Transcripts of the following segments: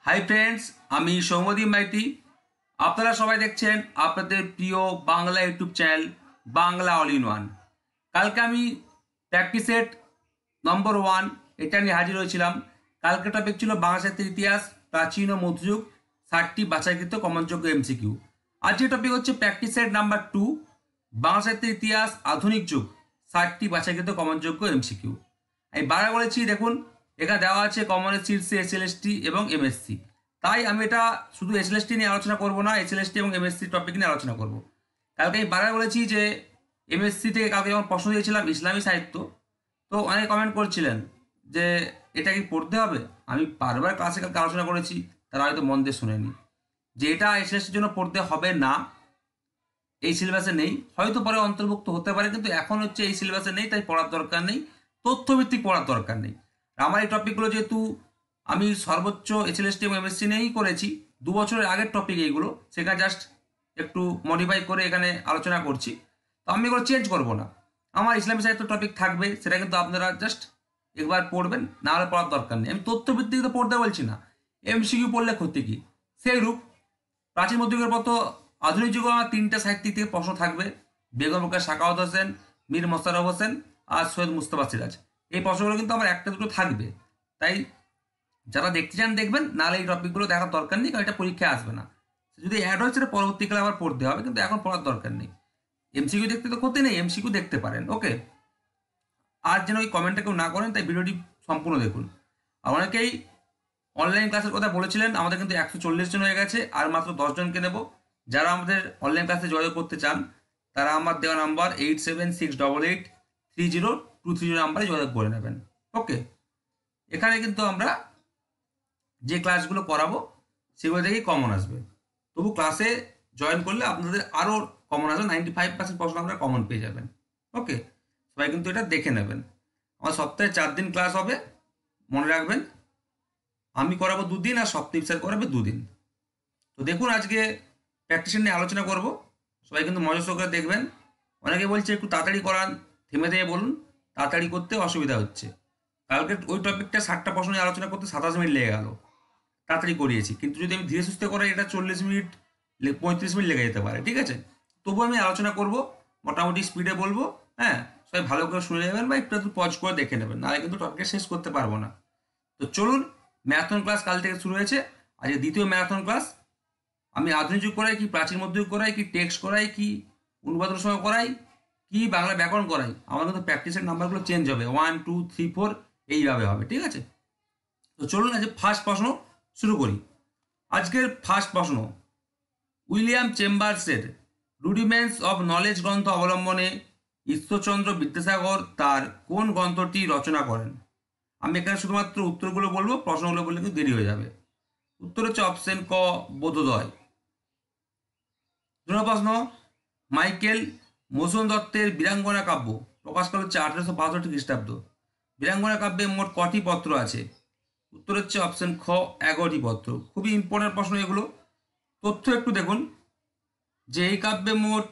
Hi friends, আমি সৌম্যদীপ মাইতি। আপনারা সবাই দেখছেন আপনাদের প্রিয় Bangla YouTube channel Bangla all in one. কালকে আমি প্র্যাকটিস সেট নম্বর 1 এটা নিয়ে হাজির হয়েছিলাম। কালকে টপিক ছিল বাংলা সাহিত্যের ইতিহাস, প্রাচীন ও মধ্যযুগ, 60টি বাছাইকৃত কমনযোগ্য এমসিকিউ। আজকের টপিক হচ্ছে প্র্যাকটিস সেট নাম্বার 2 বাংলা সাহিত্যের ইতিহাস আধুনিক যুগ, 60টি বাছাইকৃত কমনযোগ্য এমসিকিউ। আমি বারবার বলেছি, দেখুন এখানে দেওয়া আছে কমনের শীর্ষে এসএলএসটি এবং এমএসসি। তাই আমি এটা শুধু এসএলএসটি নিয়ে আলোচনা করব না, এসএলএসটি এবং এমএসসি টপিক নিয়ে আলোচনা করব। কালকে আমি বারবার বলেছি যে এমএসসি থেকে কালকে যখন প্রশ্ন দিয়েছিলাম ইসলামী সাহিত্য, তো অনেকে কমেন্ট করছিলেন যে এটা কি পড়তে হবে। আমি বারবার ক্লাসে কালকে আলোচনা করেছি, তারা হয়তো মন দিয়ে শুনেনি যে এটা এসএলএসটির জন্য পড়তে হবে না, এই সিলেবাসে নেই। হয়তো পরে অন্তর্ভুক্ত হতে পারে, কিন্তু এখন হচ্ছে এই সিলেবাসে নেই, তাই পড়ার দরকার নেই, তথ্যভিত্তিক পড়ার দরকার নেই। আমার এই টপিকগুলো যেহেতু আমি সর্বোচ্চ এসএলএসটি এবং এমএসসি নিয়েই করেছি, 2 বছরের আগের টপিক এইগুলো, সেখানে জাস্ট একটু মডিফাই করে এখানে আলোচনা করছি। তো আমি এগুলো চেঞ্জ করব না, আমার ইসলামী সাহিত্য টপিক থাকবে, সেটা কিন্তু আপনারা জাস্ট একবার পড়বেন, না হলে পড়ার দরকার নেই। আমি তথ্যভিত্তিক তো পড়তে বলছি না, এমসিকিউ পড়লে ক্ষতি কি। সেই রূপ প্রাচীন মধ্যযুগের মতো আধুনিক যুগে আমার 3টে সাহিত্যিক থেকে প্রশ্ন থাকবে: বেগম রোকেয়া সাখাওয়াত হোসেন, মীর মোশাররফ হোসেন আর সৈয়দ মুস্তফা সিরাজ। এই প্রশ্নগুলো কিন্তু আমার একটা দুটো থাকবে, তাই যারা দেখতে চান দেখবেন, নাহলে এই টপিকগুলো দেখার দরকার নেই, কারণ এটা পরীক্ষায় আসবে না। যদি অ্যাড হয় সেটা পরবর্তীকালে আবার পড়তে হবে, কিন্তু এখন পড়ার দরকার নেই। এমসিকিউ দেখতে তো ক্ষতি নেই, এমসিকিউ দেখতে পারেন। ওকে, আর যেন ওই কমেন্টটা কেউ না করেন, তাই ভিডিওটি সম্পূর্ণ দেখুন। আর অনেকেই অনলাইন ক্লাসের কথা বলেছিলেন, আমাদের কিন্তু 140 জন হয়ে গেছে, আর মাত্র 10 জনকে নেব। যারা আমাদের অনলাইন ক্লাসে যোগাযোগ করতে চান, তারা আমার দেওয়া নাম্বার 8768830230 নাম্বারে যোগাযোগ করে নেবেন। ওকে, এখানে কিন্তু আমরা যে ক্লাসগুলো করাবো সেগুলো থেকেই কমন আসবে। তবু ক্লাসে জয়েন করলে আপনাদের আরও কমন আসবে, 95% প্রশ্ন আপনারা কমন পেয়ে যাবেন। ওকে, সবাই কিন্তু এটা দেখে নেবেন। আমার সপ্তাহে 4 দিন ক্লাস হবে, মনে রাখবেন। আমি করাবো 2 দিন, আর সপ্তাহ স্যার করাবে 2 দিন। তো দেখুন, আজকে প্র্যাকটিস নিয়ে আলোচনা করব, সবাই কিন্তু মনোযোগ সহকারে দেখবেন। অনেকে বলছে একটু তাড়াতাড়ি করান, থেমে থেকে বলুন, তাড়াতাড়ি করতে অসুবিধা হচ্ছে। কালকে ওই টপিকটা 60টা প্রশ্ন নিয়ে আলোচনা করতে 27 মিনিট লেগে গেল, তাড়াতাড়ি করিয়েছি। কিন্তু যদি আমি ধীরে সুস্থে করাই, এটা 40 মিনিট 35 মিনিট লেগে যেতে পারে, ঠিক আছে। তবু আমি আলোচনা করব, মোটামুটি স্পিডে বলবো। হ্যাঁ, সবাই ভালো করে শুনে নেবেন বা একটু পজ করে দেখে নেবেন, নাহলে কিন্তু টপিকটা শেষ করতে পারবো না। তো চলুন, ম্যারাথন ক্লাস কাল থেকে শুরু হয়েছে, আজকে দ্বিতীয় ম্যারাথন ক্লাস। আমি আধুনিক যুগ করাই কি প্রাচীন মধ্যযুগ করাই কি টেক্সট করাই কি অনুবাদের সময় করাই কি বাংলা ব্যাকরণ করাই, আমার কিন্তু প্র্যাকটিসের নাম্বারগুলো চেঞ্জ হবে, 1 2 3 4 এইভাবে হবে, ঠিক আছে। তো চলুন আজকে ফার্স্ট প্রশ্ন শুরু করি। আজকের ফার্স্ট প্রশ্ন: উইলিয়াম চেম্বার্সের রুডিমেন্টস অব নলেজ গ্রন্থ অবলম্বনে ঈশ্বরচন্দ্র বিদ্যাসাগর তার কোন গ্রন্থটি রচনা করেন? আমি এখানে শুধুমাত্র উত্তরগুলো বলবো, প্রশ্নগুলো বললে কিন্তু দেরি হয়ে যাবে। উত্তর হচ্ছে অপশন ক, বোধোদয়। 2 প্রশ্ন: মাইকেল মধুসূদন দত্তের বীরাঙ্গনা কাব্য প্রকাশকাল হচ্ছে 1865 খ্রিস্টাব্দ। বীরাঙ্গনা কাব্যে মোট কটি পত্র আছে? উত্তর হচ্ছে অপশন খ, 11টি পত্র। খুবই ইম্পর্টেন্ট প্রশ্ন এগুলো। তথ্য একটু দেখুন যে এই কাব্যে মোট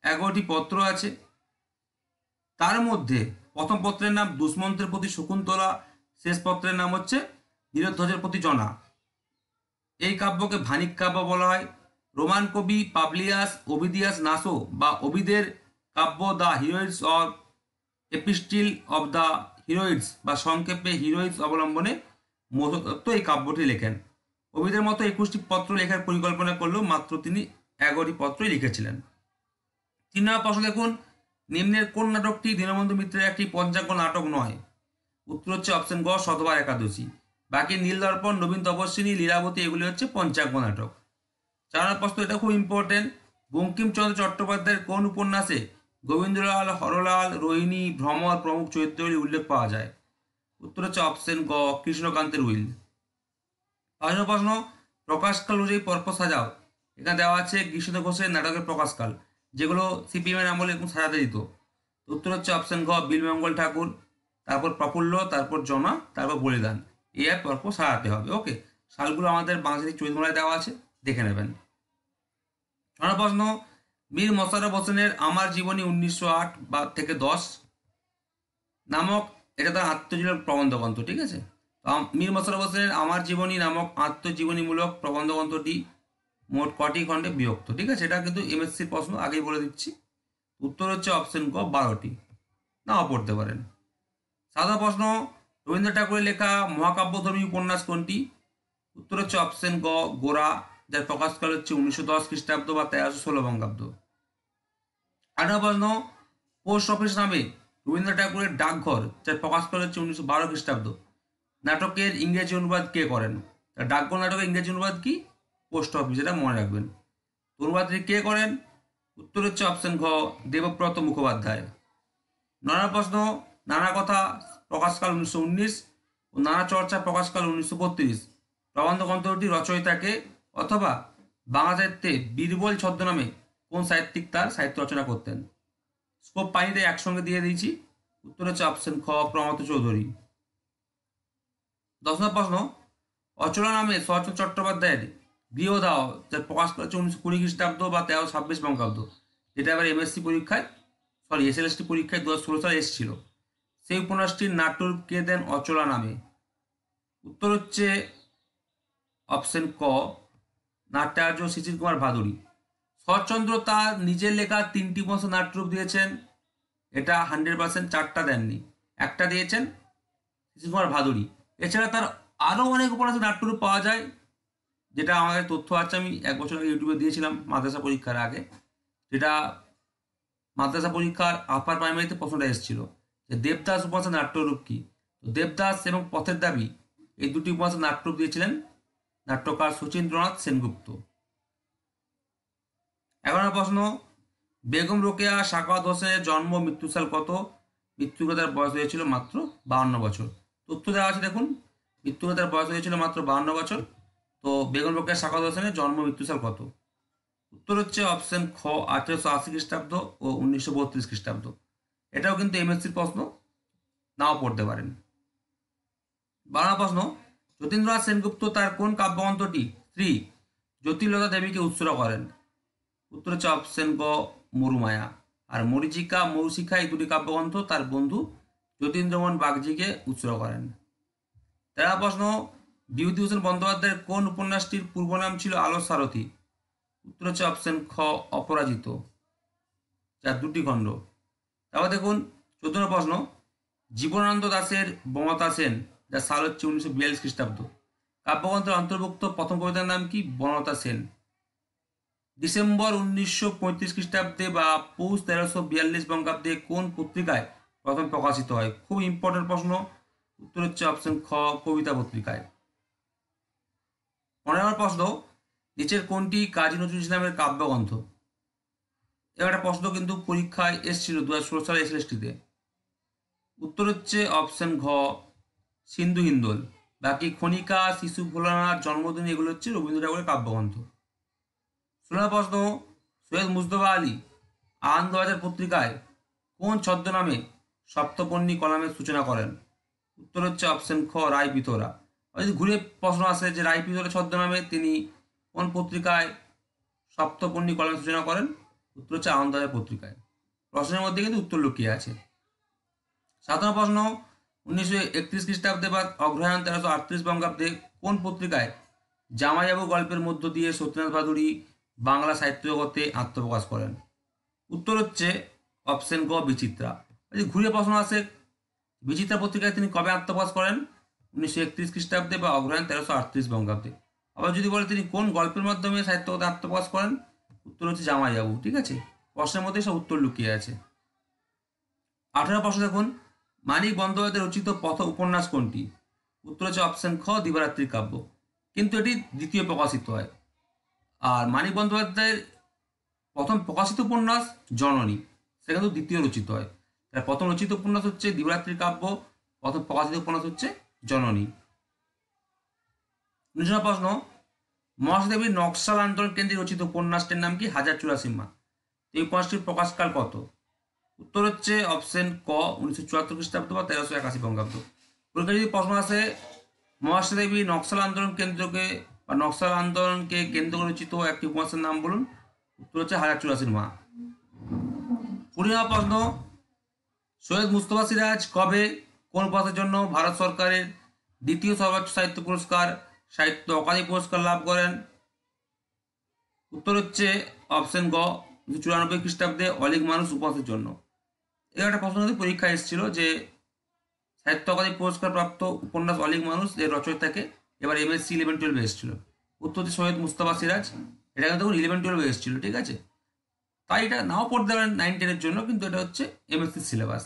11টি পত্র আছে। তার মধ্যে প্রথম পত্রের নাম দুষ্মন্তের প্রতি শকুন্তলা, শেষ পত্রের নাম হচ্ছে নীরধ্বজের প্রতি জনা। এই কাব্যকে ভানিক কাব্য বলা হয়। রোমান কবি পাবলিয়াস ওভিডিয়াস নাসো বা ওভিদের কাব্য দ্য হিরোইডস অফ এপিস্টিল অব দ্য হিরোইডস বা সংক্ষেপে হিরোইডস অবলম্বনে মধুদত্ত এই কাব্যটি লেখেন। ওভিদের মতো 21টি পত্র লেখার পরিকল্পনা করলেও মাত্র তিনি 11টি পত্রই লিখেছিলেন। 3 নম্বর প্রশ্ন দেখুন: নিম্নের কোন নাটকটি দীনবন্ধু মিত্রের একটি পঞ্চাঙ্গ নাটক নয়? উত্তর হচ্ছে অপশন গ, শতবার একাদশী। বাকি নীলদর্পণ, নবীন তপস্বিনী, লীলাবতী এগুলি হচ্ছে পঞ্চাঙ্গ নাটক। 4 নম্বর প্রশ্ন, এটা খুব ইম্পর্টেন্ট: বঙ্কিমচন্দ্র চট্টোপাধ্যায়ের কোন উপন্যাসে গোবিন্দলাল, হরলাল, রোহিণী, ভ্রমর প্রমুখ চরিত্রগুলি উল্লেখ পাওয়া যায়? উত্তর হচ্ছে অপশন গ, কৃষ্ণকান্তের উইল। 5 নম্বর প্রশ্ন: প্রকাশকাল অনুযায়ী পরপর সাজাও। এখানে দেওয়া আছে কৃষ্ণ ঘোষের নাটকের প্রকাশকাল, যেগুলো সিপিএম এর আমলে এরকম সাজাতে দিত। উত্তর হচ্ছে অপশন ঘ, বিলমঙ্গল ঠাকুর, তারপর প্রফুল্ল, তারপর জমা, তারপর বলিদান। এই আর পরপর সাজাতে হবে। ওকে, সালগুলো আমাদের বাংলাদেশের চরিতমালায় দেওয়া আছে, দেখে নেবেন। 6 নম্বর প্রশ্ন: মীর মোশাররফ হোসেনের আমার জীবনী 1908 থেকে 10 নামক, এটা তার আত্মজীবনী প্রবন্ধ গ্রন্থ, ঠিক আছে। তো মীর মশাররফ হোসেনের আমার জীবনী নামক আত্মজীবনীমূলক প্রবন্ধ গ্রন্থটি মোট কটি খণ্ডে বিভক্ত? ঠিক আছে, এটা কিন্তু এমএসসির প্রশ্ন, আগেই বলে দিচ্ছি। উত্তর হচ্ছে অপশন ক 12টি, নাও পড়তে পারেন। সাদা প্রশ্ন, রবীন্দ্র ঠাকুরের লেখা মহাকাব্যধর্মী উপন্যাস কোনটি? উত্তর হচ্ছে অপশন গ গোরা, যার প্রকাশকাল হচ্ছে 1910 খ্রিস্টাব্দ বা 1316 বঙ্গাব্দ। 18 প্রশ্ন, পোস্ট অফিস নামে রবীন্দ্র ঠাকুরের ডাকঘর, যার প্রকাশকাল হচ্ছে 1912 খ্রিস্টাব্দ, নাটকের ইংরেজি অনুবাদ কে করেন? ডাকঘর নাটকের ইংরেজি অনুবাদ কি? পোস্ট অফিস, এটা মনে রাখবেন। অনুবাদটি কে করেন? উত্তর হচ্ছে অপশন ঘ দেবব্রত মুখোপাধ্যায়। 9 প্রশ্ন, নানা কথা প্রকাশকাল 1919 ও নানা চর্চা প্রকাশকাল 1932, প্রবন্ধ গ্রন্থটি রচয়িতাকে, অথবা বাংলা সাহিত্যে বীরবল ছদ্মনামে কোন সাহিত্যিক তার সাহিত্য রচনা করতেন? স্কোপ পানিতে একসঙ্গে দিয়ে দিয়েছি। উত্তর হচ্ছে অপশন খ প্রমথ চৌধুরী। 10 প্রশ্ন, অচলা নামে শরৎচন্দ্র চট্টোপাধ্যায়ের গৃহদাহ, যার প্রকাশ করেছে 1920 খ্রিস্টাব্দ বা 1326 বঙ্গাব্দ, যেটা এবার এমএসসি পরীক্ষায় এসএলএসটি পরীক্ষায় 2016 সালে এসেছিল, সেই উপন্যাসটির নাট্যরূপ কে দেন অচলা নামে? উত্তর হচ্ছে অপশন ক নাট্যাচার্য শিশির কুমার ভাদুড়ী। শরৎচন্দ্র তার নিজের লেখা 3টি উপন্যাস নাট্যরূপ দিয়েছেন, এটা 100%, 4টা দেননি, একটা দিয়েছেন শিশির কুমার ভাদুড়ী। এছাড়া তার আরও অনেক উপন্যাস নাট্যরূপ পাওয়া যায়, যেটা আমাদের তথ্য আছে, আমি 1 বছর আগে ইউটিউবে দিয়েছিলাম মাদ্রাসা পরীক্ষার আগে, যেটা মাদ্রাসা পরীক্ষার আপার প্রাইমারিতে প্রশ্নটা এসেছিল যে দেবদাস উপন্যাসের নাট্যরূপ কি? তো দেবদাস এবং পথের দাবি এই দুটি উপন্যাসের নাট্যরূপ দিয়েছিলেন নাট্যকার শচীন্দ্রনাথ সেনগুপ্ত। 11 প্রশ্ন, বেগম রোকেয়া সাখাওয়াত হোসেনের জন্ম মৃত্যুসাল কত? মৃত্যুর বয়স হয়েছিল মাত্র 52 বছর। তথ্য দেওয়া আছে দেখুন, মৃত্যুর বয়স হয়েছিল মাত্র 52 বছর। তো বেগম রোকেয়া সাখাওয়াত হোসেনের জন্ম মৃত্যুসাল কত? উত্তর হচ্ছে অপশন খ 1880 খ্রিস্টাব্দ ও 1932 খ্রিস্টাব্দ। এটাও কিন্তু এমএসসির প্রশ্ন, নাও পড়তে পারেন। 12 প্রশ্ন, যতীন্দ্রনাথ সেনগুপ্ত তার কোন কাব্যগ্রন্থটি স্ত্রী জ্যোতির্লতা দেবীকে উৎসর্গ করেন? উত্তর হচ্ছে অপশন গ মরুমায়া। আর মরীচিকা মৌশিখা এই দুটি কাব্যগ্রন্থ তার বন্ধু যতীন্দ্রমোহন বাগজিকে উৎসর্গ করেন। 13 প্রশ্ন, বিভূতিভূষণ বন্দ্যোপাধ্যায়ের কোন উপন্যাসটির পূর্ব নাম ছিল আলোর সারথি? উত্তর হচ্ছে অপশন খ অপরাজিত, যার 2টি খণ্ড। তারপর দেখুন 14 প্রশ্ন, জীবনানন্দ দাশের বনলতা সেন, যার সাল হচ্ছে 1942 খ্রিস্টাব্দ, কাব্যগ্রন্থের অন্তর্ভুক্ত প্রথম কবিতার নাম কি? বনলতা সেন। ডিসেম্বর 1935 খ্রিস্টাব্দে বা পৌষ 1342 বঙ্গাব্দে কোন পত্রিকায় প্রথম প্রকাশিত হয়? খুব ইম্পর্টেন্ট প্রশ্ন, উত্তর হচ্ছে অপশন খ কবিতা পত্রিকায়। 15 প্রশ্ন, নিচের কোনটি কাজী নজরুল ইসলামের কাব্যগ্রন্থ? এবার একটা প্রশ্ন কিন্তু পরীক্ষায় এসেছিল 2016 সালে এসএলএসটিতে। উত্তর হচ্ছে অপশন ঘ সিন্ধু হিন্দোল। বাকি খনিকা, শিশু ভোলানাথ, জন্মদিন এগুলো হচ্ছে রবীন্দ্র ঠাকুরের কাব্যগ্রন্থ। 16 প্রশ্ন, সৈয়দ মুজতবা আলী আনন্দবাজার পত্রিকায় কোন ছদ্মনামে সপ্তপর্ণী কলামের সূচনা করেন? উত্তর হচ্ছে অপশন খ রায় পিথোরা। যদি ঘুরে প্রশ্ন আসে যে রায় পিথোরা ছদ্মনামে তিনি কোন পত্রিকায় সপ্তপর্ণী কলামের সূচনা করেন? উত্তর হচ্ছে আনন্দবাজার পত্রিকায়। প্রশ্নের মধ্যে কিন্তু উত্তর লুকিয়ে আছে। 17 প্রশ্ন, 1931 খ্রিস্টাব্দে বা অগ্রহায়ণ 1338 বঙ্গাব্দে কোন পত্রিকায় জামাইবাবু গল্পের মধ্য দিয়ে সত্যনাথ ভাদুড়ী বাংলা সাহিত্য জগতে আত্মপ্রকাশ করেন? উত্তর হচ্ছে অপশন গ বিচিত্রা। যদি ঘুরে প্রশ্ন আসে বিচিত্রা পত্রিকায় তিনি কবে আত্মপ্রকাশ করেন? 1931 খ্রিস্টাব্দে বা অগ্রহায়ণ 1338 বঙ্গাব্দে। আবার যদি বলে তিনি কোন গল্পের মাধ্যমে সাহিত্য জগতে আত্মপ্রকাশ করেন? উত্তর হচ্ছে জামাইবাবু। ঠিক আছে, প্রশ্নের মধ্যে সব উত্তর লুকিয়ে আছে। 18 প্রশ্ন দেখুন, মানিক বন্দ্যোপাধ্যায়ের রচিত প্রথম উপন্যাস কোনটি? উত্তর হচ্ছে অপশন খ দিবারাত্রির কাব্য, কিন্তু এটি দ্বিতীয় প্রকাশিত হয়। আর মানিক বন্দ্যোপাধ্যায়ের প্রথম প্রকাশিত উপন্যাস জননী, সেটা কিন্তু দ্বিতীয় রচিত হয়। তার প্রথম রচিত উপন্যাস হচ্ছে দিবারাত্রির কাব্য, প্রথম প্রকাশিত উপন্যাস হচ্ছে জননী। 19 প্রশ্ন, মহাশ্বেতা দেবীর নকশাল আন্দোলন কেন্দ্রে রচিত উপন্যাসটির নাম কি? হাজার চুরাসি মা। এই উপন্যাসটির প্রকাশকাল কত? উত্তর হচ্ছে অপশন ক 1974 খ্রিস্টাব্দ বা 1381 বঙ্গাব্দ। পরীক্ষা যদি প্রশ্ন আসে মহাশ্বেতা দেবী নকশাল আন্দোলন কেন্দ্রকে বা নকশাল আন্দোলনকে কেন্দ্র করে রচিত একটি উপন্যাসের নাম বলুন। উত্তর হচ্ছে হাজার চুরাসির মা। 20 প্রশ্ন, সৈয়দ মুস্তফা সিরাজ কবে কোন পথের জন্য ভারত সরকারের দ্বিতীয় সর্বোচ্চ সাহিত্য পুরস্কার সাহিত্য অকাদেমি পুরস্কার লাভ করেন? উত্তর হচ্ছে অপশন গ 1994 খ্রিস্টাব্দে অলীক মানুষ উপহাসের জন্য। এর একটা প্রশ্ন পরীক্ষা এসেছিল যে সাহিত্য অকাদেমি পুরস্কার প্রাপ্ত উপন্যাস অলীক মানুষ এর রচয়িতাকে, এবার MSc 11-12 এসেছিল। উত্তর হচ্ছে সৈয়দ মুস্তাফা সিরাজ। এটা কিন্তু 11-12 এসেছিল, ঠিক আছে? তাই এটা নাও পড়তে পারেন 9-10-এর জন্য, কিন্তু এটা হচ্ছে MSc সিলেবাস।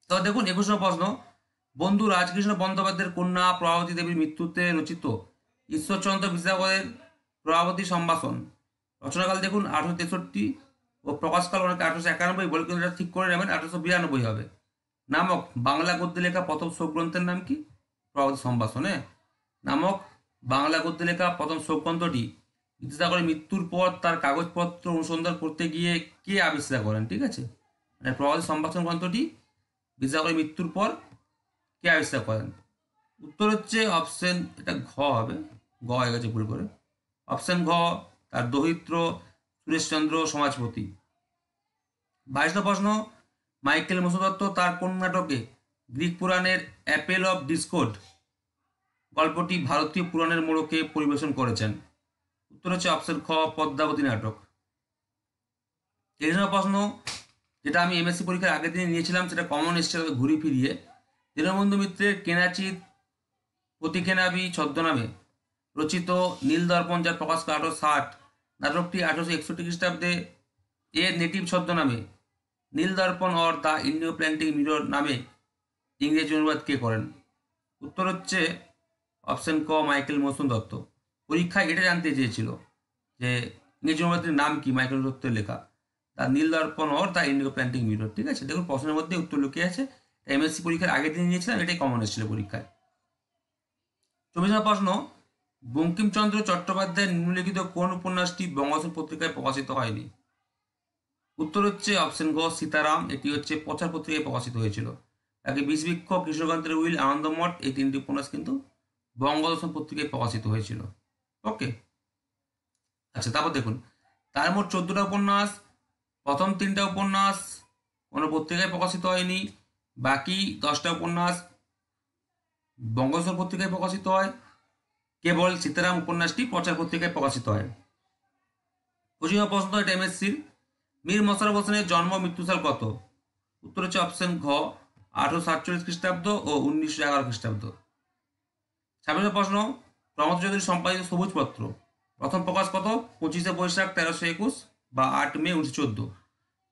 তো দেখুন 21 নম্বর প্রশ্ন, বন্ধু রাজকৃষ্ণ বন্দ্যোপাধ্যায়ের কন্যা প্রভাবতী দেবীর মৃত্যুতে রচিত ঈশ্বরচন্দ্র বিদ্যাসাগরের প্রভাবতী সম্ভাষণ রচনাকাল দেখুন 1863 ও প্রকাশকাল অনেকে 1891 বলে, কিন্তু এটা ঠিক করে নেবেন 1892 হবে। নামক বাংলা গদ্যে লেখা প্রথম শোক গ্রন্থের নাম কি? প্রভাবতী সম্ভাষণে নামক বাংলা গদ্যে লেখা প্রথম শোক গ্রন্থটি বিদ্যাসাগরের মৃত্যুর পর তার কাগজপত্র অনুসন্ধান করতে গিয়ে কে আবিষ্কার করেন? ঠিক আছে, মানে প্রভাবতী সম্ভাষণ গ্রন্থটি বিদ্যাসাগরের মৃত্যুর পর কে আবিষ্কার করেন? উত্তর হচ্ছে অপশন, এটা ঘ হবে, গ হয়ে গেছে ভুল করে। অপশন ঘ তার দৌহিত্র সুরেশচন্দ্র সমাজপতি। 22 প্রশ্ন, মাইকেল মধুসূদন দত্ত তার কোন নাটকে গ্রিক পুরাণের অ্যাপেল অফ ডিসকর্ড গল্পটি ভারতীয় পুরাণের মোড়কে পরিবেশন করেছেন? উত্তর হচ্ছে অপশন খ পদ্মাবতী নাটক। 23 প্রশ্ন, যেটা আমি MSc পরীক্ষার আগের দিনে নিয়েছিলাম, সেটা কমন এসছে ঘুরি ফিরিয়ে। দীনবন্ধু মিত্রের কেনাচিৎ প্রতিকেনাবি ছদ্মনামে রচিত নীলদর্পণ, যার প্রকাশ 1860, নাটকটি 1861 খ্রিস্টাব্দে এর নেটিভ ছদ্মনামে Nildarpan or the indigo planting mirror নামে ইংরেজি অনুবাদ কে করেন? উত্তর হচ্ছে অপশন ক মাইকেল মধুসূদন দত্ত। পরীক্ষায় এটা জানতে চেয়েছিল যে ইংরেজি অনুবাদের নাম কি মাইকেল দত্তের লেখা, the Nildarpan or the indigo planting mirror. ঠিক আছে, দেখুন প্রশ্নের মধ্যে উত্তর লুকিয়ে আছে। MSc পরীক্ষার আগের দিন নিয়েছিলাম, এটাই কমন এসেছিল পরীক্ষায়। 24 প্রশ্ন, বঙ্কিমচন্দ্র চট্টোপাধ্যায়ের নিম্নলিখিত কোন উপন্যাসটি বঙ্গদর্শন পত্রিকায় প্রকাশিত হয়নি? উত্তর হচ্ছে অপশন গ সীতারাম। এটি হচ্ছে প্রচার পত্রিকায় প্রকাশিত হয়েছিল। তাকে বিষবৃক্ষ, কৃষ্ণকান্তের উইল, আনন্দমঠ, এই তিনটি উপন্যাস কিন্তু বঙ্গদর্শন পত্রিকায় প্রকাশিত হয়েছিল। ওকে, আচ্ছা, তারপর দেখুন তার মোট 14টা উপন্যাস, প্রথম 3টা উপন্যাস কোনো পত্রিকায় প্রকাশিত হয়নি, বাকি 10টা উপন্যাস বঙ্গদর্শন পত্রিকায় প্রকাশিত হয়, কেবল সীতারাম উপন্যাসটি প্রচার পত্রিকায় প্রকাশিত হয়। 25 প্রশ্ন, এটা MScর। মীর মশাররফ হোসেনের জন্ম মৃত্যুসাল কত? উত্তর হচ্ছে অপশন ঘ 1847 খ্রিস্টাব্দ ও 1911 খ্রিস্টাব্দ। 26 প্রশ্ন, প্রমথ চৌধুরী সম্পাদিত সবুজপত্র প্রথম প্রকাশ কত? 25শে বৈশাখ 1321 বা 8 মে 1914।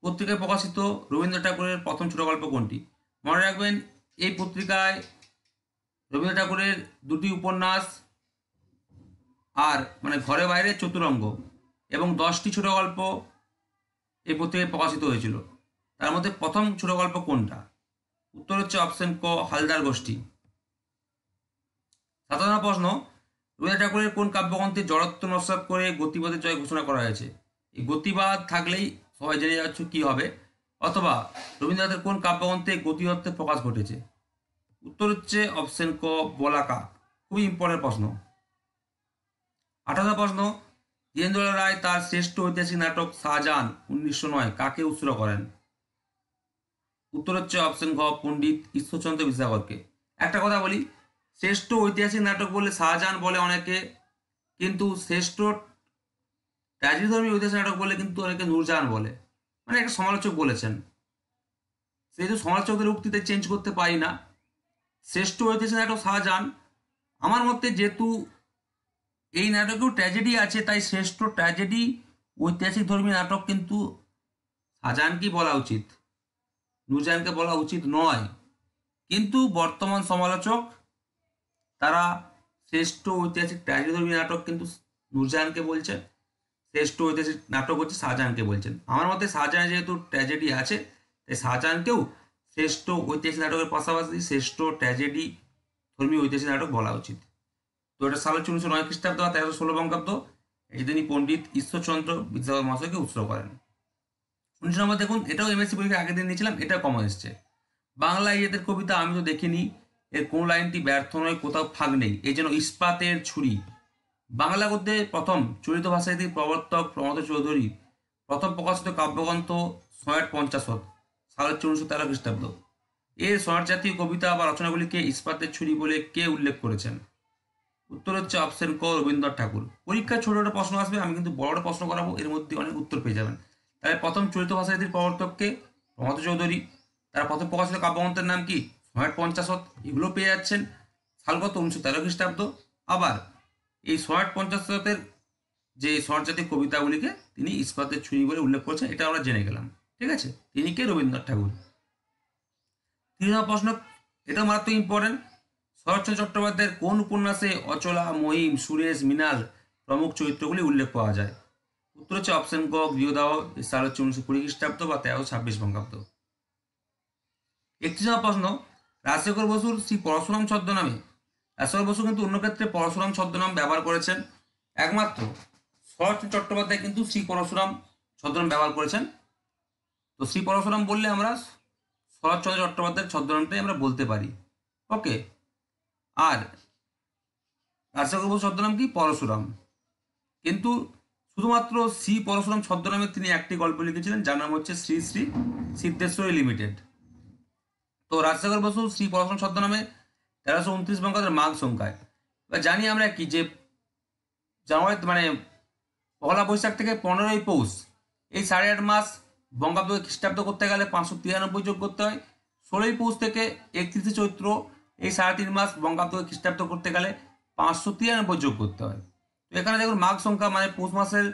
পত্রিকায় প্রকাশিত রবীন্দ্র ঠাকুরের প্রথম ছোট গল্প কোনটি? মনে রাখবেন এই পত্রিকায় রবীন্দ্র ঠাকুরের 2টি উপন্যাস আর মানে ঘরে বাইরে চতুরঙ্গ এবং 10টি ছোট গল্প এই পত্রিকায় প্রকাশিত হয়েছিল। তার মধ্যে প্রথম ছোট গল্প কোনটা? উত্তর হচ্ছে অপশন ক হালদার গোষ্ঠী। 57 প্রশ্ন, রবীন্দ্র ঠাকুরের কোন কাব্যগ্রন্থে জড়ত্ব নস্যাৎ করে গতিবাদের জয় ঘোষণা করা হয়েছে? এই গতিবাদ থাকলেই সবাই জেনে যাচ্ছ কি হবে, অথবা রবীন্দ্রনাথের কোন কাব্যগ্রন্থে গতিতত্ত্বের প্রকাশ ঘটেছে? উত্তর হচ্ছে অপশন ক বলাকা। খুবই ইম্পর্টেন্ট প্রশ্ন। 58 প্রশ্ন, ধীরেন্দ্রলাল রায় তার শ্রেষ্ঠ ঐতিহাসিক নাটক শাহজাহান 1909 কাকে উৎসর্গ করেন? উত্তর হচ্ছে অপশন ঘ পণ্ডিত ঈশ্বরচন্দ্র বিদ্যাসাগরকে। একটা কথা বলি, শ্রেষ্ঠ ঐতিহাসিক নাটক বলে শাহজাহান বলে অনেকে, কিন্তু শ্রেষ্ঠ ট্র্যাজেডিধর্মী ঐতিহাসিক নাটক বলে কিন্তু অনেকে নূরজাহান বলে, মানে একটা সমালোচক বলেছেন। সেহেতু সমালোচকদের উক্তিতে চেঞ্জ করতে পারি না। শ্রেষ্ঠ ঐতিহাসিক নাটক শাহজাহান। আমার মতে যেহেতু এই নাটকেও ট্র্যাজেডি আছে, তাই শ্রেষ্ঠ ট্র্যাজেডি ঐতিহাসিক ধর্মী নাটক কিন্তু শাহজাহানকেই বলা উচিত, নূরজাহানকে বলা উচিত নয়। কিন্তু বর্তমান সমালোচক তারা শ্রেষ্ঠ ঐতিহাসিক ট্র্যাজেডি ধর্মী নাটক কিন্তু নূরজাহানকে বলছেন, শ্রেষ্ঠ ঐতিহাসিক নাটক হচ্ছে শাহজাহানকে বলছেন। আমার মতে শাহজাহান যেহেতু ট্র্যাজেডি আছে, তাই শাহজাহানকেও শ্রেষ্ঠ ঐতিহাসিক নাটকের পাশাপাশি শ্রেষ্ঠ ট্র্যাজেডি ধর্মী ঐতিহাসিক নাটক বলা উচিত। তো এটা সাল 1909 খ্রিস্টাব্দ বা 1316 বঙ্গাব্দ। এই তিনি পণ্ডিত ঈশ্বরচন্দ্র বিদ্যাসাগর মহাশয়কে উৎসর্গ করেন। 19 নম্বর দেখুন, এটাও MSc পরীক্ষার আগের দিন নিয়েছিলাম, এটা কমন এসছে। বাংলা ইয়েদের কবিতা আমি তো দেখিনি, এর কোন লাইনটি ব্যর্থ নয়, কোথাও ফাঁক নেই, এই জন্য ইস্পাতের ছুরি। বাংলা গদ্যে প্রথম চলিত ভাষাভিত্তিক প্রবর্তক প্রমথ চৌধুরী প্রথম প্রকাশিত কাব্যগ্রন্থ 150 সাল 1913 খ্রিস্টাব্দ। এর শরৎ জাতীয় কবিতা বা রচনাগুলিকে ইস্পাতের ছুরি বলে কে উল্লেখ করেছেন? উত্তর হচ্ছে অপশন ক, রবীন্দ্রনাথ ঠাকুর। পরীক্ষায় ছোট ছোট প্রশ্ন আসবে, আমি কিন্তু বড় বড় প্রশ্ন করাবো, এর মধ্যে অনেক উত্তর পেয়ে যাবেন। তাহলে প্রথম চলিত ভাষারীতির প্রবর্তককে প্রমথ চৌধুরী। তার প্রথম প্রকাশিত কাব্যগ্রন্থের নাম কি? সনেট পঞ্চাশত। এগুলো পেয়ে যাচ্ছেন। সালগত 1913 খ্রিস্টাব্দ। আবার এই সনেট পঞ্চাশতের যে শরৎ জাতীয় কবিতাগুলিকে তিনি ইস্পাতের ছুরি বলে উল্লেখ করেছেন, এটা আমরা জেনে গেলাম। ঠিক আছে, তিনি কে? রবীন্দ্রনাথ ঠাকুর। 3 নম্বর প্রশ্ন, এটা মারাত্মক ইম্পর্টেন্ট। শরৎচন্দ্র চট্টোপাধ্যায়ের কোন উপন্যাসে অচলা, মহিম, সুরেশ, মৃণাল প্রমুখ চরিত্রগুলি উল্লেখ পাওয়া যায়? উত্তর হচ্ছে অপশন ক, গৃহদাহ। এর সাল হচ্ছে 1920 খ্রিস্টাব্দ বা 1326 বঙ্গাব্দ। 31 নম্বর প্রশ্ন, রাজশেখর বসুর শ্রী পরশুরাম ছদ্মনামে, রাজশেখর বসু কিন্তু অন্য ক্ষেত্রে পরশুরাম ছদ্মনাম ব্যবহার করেছেন, একমাত্র শরৎচন্দ্র চট্টোপাধ্যায় কিন্তু শ্রী পরশুরাম ছদ্মনাম ব্যবহার করেছেন। তো শ্রী পরশুরাম বললে আমরা শরৎচন্দ্র চট্টোপাধ্যায়ের ছদ্মনামটাই আমরা বলতে পারি। ওকে। আর রাজশেখর বসু ছদ্মনাম কি? পরশুরাম। কিন্তু শুধুমাত্র শ্রী পরশুরাম ছদ্মনামে তিনি একটি গল্প লিখেছিলেন, যার নাম হচ্ছে শ্রী শ্রী সিদ্ধেশ্বরী লিমিটেড। তো রাজশেখর বসু শ্রী পরশুরাম ছদ্মনামে 1329 বঙ্গাব্দের মাঘ সংখ্যায়, এবার জানি আমরা কি যে জানুয়ারি মানে পয়লা বৈশাখ থেকে 15ই পৌষ, এই 8.5 মাস বঙ্গাব্দ খ্রিস্টাব্দ করতে গেলে 593 যোগ করতে হয়। 16ই পৌষ থেকে 31 চৈত্র, এই 3.5 মাস বঙ্গাব্দ খ্রিস্টাব্দ করতে গেলে 593 যোগ করতে হয়। তো এখানে দেখুন মাঘ সংখ্যা মানে পৌষ মাসের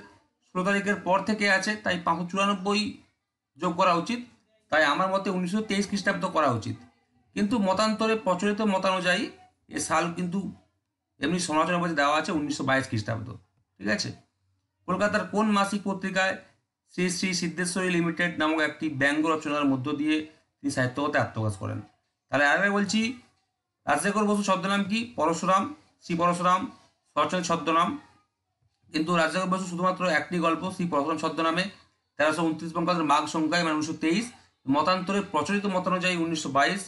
16 তারিখের পর থেকে আছে, তাই 594 যোগ করা উচিত। তাই আমার মতে 1923 খ্রিস্টাব্দ করা উচিত। কিন্তু মতান্তরে প্রচলিত মতানুযায়ী এ সাল কিন্তু এমনি সমালোচনা বলতে দেওয়া আছে 1922 খ্রিস্টাব্দ। ঠিক আছে। কলকাতার কোন মাসিক পত্রিকায় শ্রী শ্রী সিদ্ধেশ্বরী লিমিটেড নামক একটি ব্যঙ্গ রচনার মধ্য দিয়ে তিনি সাহিত্যগতে আত্মপ্রকাশ করেন? তাহলে আরেকবার বলছি, রাজশেখর বসু ছদ্মনাম কি? পরশুরাম, শ্রী পরশুরাম শরৎচন্দ্রের ছদ্মনাম। কিন্তু রাজশেখর বসু শুধুমাত্র একটি গল্প শ্রী পরশুরাম ছদ্মনামে 1329 বঙ্গাব্দের মাঘ সংখ্যায় মানে 1923, মতান্তরে প্রচলিত মতানুযায়ী 1922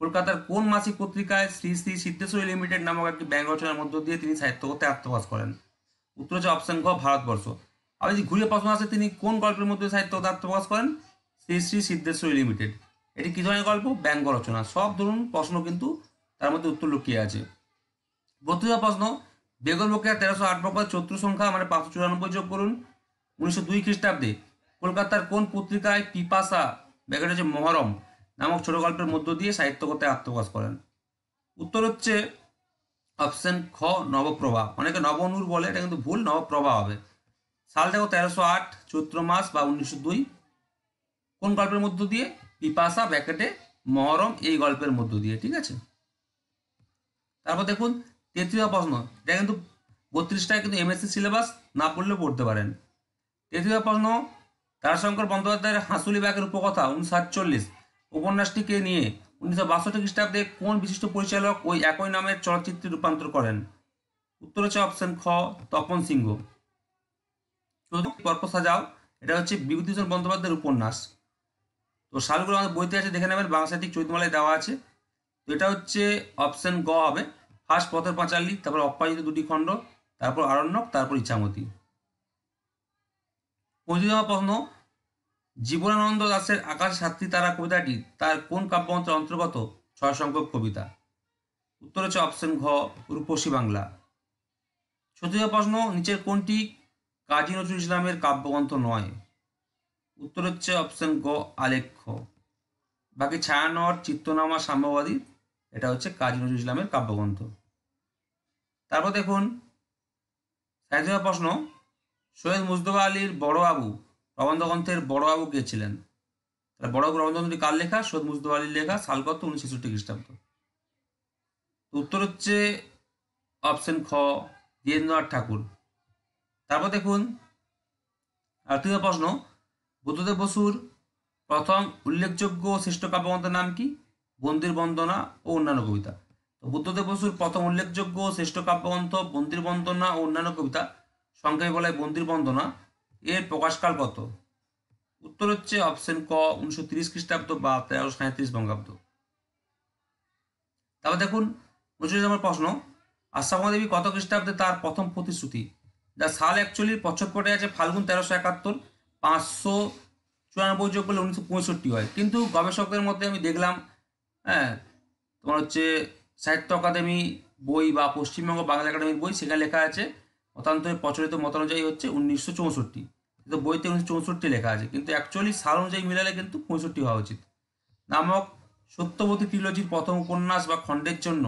কলকাতার কোন মাসিক পত্রিকায় শ্রী শ্রী সিদ্ধেশ্বরী লিমিটেড নামক একটি ব্যঙ্গ রচনার মধ্য দিয়ে তিনি সাহিত্যগতে আত্মপ্রকাশ করেন? উত্তর হচ্ছে অপশন ক, ভারতবর্ষ। আর যদি ঘুরিয়ে প্রশ্ন আসে তিনি কোন গল্পের মধ্যে সাহিত্যগত আত্মপ্রকাশ করেন? শ্রী শ্রী সিদ্ধেশ্বরী লিমিটেড। এটি কি ধরনের গল্প? ব্যঙ্গ রচনা। সব ধরুন প্রশ্ন কিন্তু তার মধ্যে উত্তর লুকিয়ে আছে। 32 প্রশ্ন, বেগল বকেয়া 1308 বঙ্গাব্দ চৈত্র সংখ্যা মানে 594 যোগ করুন। 1902 খ্রিস্টাব্দে কলকাতার কোন পত্রিকায় পিপাসা ব্যাকেট হচ্ছে মহরম নামক ছোট গল্পের মধ্য দিয়ে সাহিত্যগতে আত্মপ্রকাশ করেন? উত্তর হচ্ছে অপশন খ, নবপ্রভা। অনেকে নবনূর বলে, এটা কিন্তু ভুল, নবপ্রভা হবে। সাল দেখো 1308 চৈত্র মাস বা 1902। কোন গল্পের মধ্য দিয়ে? পিপাসা ব্যাকেটে মহরম এই গল্পের মধ্য দিয়ে। ঠিক আছে। তারপর দেখুন 33 প্রশ্ন, এটা কিন্তু 32টায় কিন্তু এমএসসি সিলেবাস, না পড়লেও পড়তে পারেন। 33 প্রশ্ন, তারাশঙ্কর বন্দ্যোপাধ্যায়ের হাঁসুলি বাঘের উপকথা 1947 উপন্যাসটিকে নিয়ে 1962 খ্রিস্টাব্দে কোন বিশিষ্ট পরিচালক ওই একই নামের চলচ্চিত্রে রূপান্তর করেন? উত্তর হচ্ছে অপশন খ, তপন সিংহ। গল্প সাজাও, এটা হচ্ছে বিভূতিভূষণ বন্দ্যোপাধ্যায়ের উপন্যাস। তো সালগুলো আমাদের বইতে আছে, দেখে নেবেন, বাংলা সাহিত্যিক চৈতন্যমালায় দেওয়া আছে। তো এটা হচ্ছে অপশন গ হবে। ফার্স্ট পথের পাঁচালী, তারপর অপরাজিত 2টি খণ্ড, তারপর আরণ্যক, তারপর ইচ্ছামতি। 25 প্রশ্ন, জীবনানন্দ দাশের আকাশ সাতটি তারা কবিতাটি তার কোন কাব্যগ্রন্থের অন্তর্গত 6 সংখ্যক কবিতা? উত্তর হচ্ছে অপশন ঘ, রূপসী বাংলা। 36 প্রশ্ন, নিচের কোনটি কাজী নজরুল ইসলামের কাব্যগ্রন্থ নয়? উত্তর হচ্ছে অপশন গ, আলেখ্য। বাকি ছায়ানট, চিত্তনামা, সাম্যবাদী এটা হচ্ছে কাজী নজরুল ইসলামের কাব্যগ্রন্থ। তারপর দেখুন 37 প্রশ্ন, সৈয়দ মুজতবা আলীর বড়বাবু প্রবন্ধগ্রন্থের বড়বাবু কে ছিলেন? তাহলে বড়বাবু প্রবন্ধগ্রন্থটি কার লেখা? সৈয়দ মুজতবা আলীর লেখা। সাল কত? 1966 খ্রিস্টাব্দ। উত্তর হচ্ছে অপশন খ, দ্বিজেন্দ্রনাথ ঠাকুর। তারপর দেখুন 38 প্রশ্ন, বুদ্ধদেব বসুর প্রথম উল্লেখযোগ্য শ্রেষ্ঠ কাব্যগ্রন্থের নাম কি? বন্দির বন্দনা ও অন্যান্য কবিতা। তো বুদ্ধদেব বসুর প্রথম উল্লেখযোগ্য শ্রেষ্ঠ কাব্যগ্রন্থ বন্দির বন্দনা ও অন্যান্য কবিতা, সংক্ষেপে বলা হয় বন্দির বন্দনা। এর প্রকাশকাল কত? উত্তর হচ্ছে অপশন ক, 1930 খ্রিস্টাব্দ বা 1337 বঙ্গাব্দ। তারপর দেখুন 29 নম্বর প্রশ্ন, আশামা দেবী কত খ্রিস্টাব্দে তার প্রথম প্রতিশ্রুতি, যা সাল অ্যাকচুয়ালি পশ্চাৎপটে আছে ফাল্গুন 1371, 594 যোগ করলে 1965 হয়। কিন্তু গবেষকদের মধ্যে আমি দেখলাম হ্যাঁ, তোমার হচ্ছে সাহিত্য অকাদেমি বই বা পশ্চিমবঙ্গ বাংলা একাডেমির বই, সেখানে লেখা আছে মতান্তরে প্রচলিত মত অনুযায়ী হচ্ছে 1964, কিন্তু বইতে 1964 লেখা আছে, কিন্তু অ্যাকচুয়ালি সাল অনুযায়ী মিলালে কিন্তু 65 হওয়া উচিত। নামক সত্যবতী ট্রিলজির প্রথম উপন্যাস বা খণ্ডের জন্য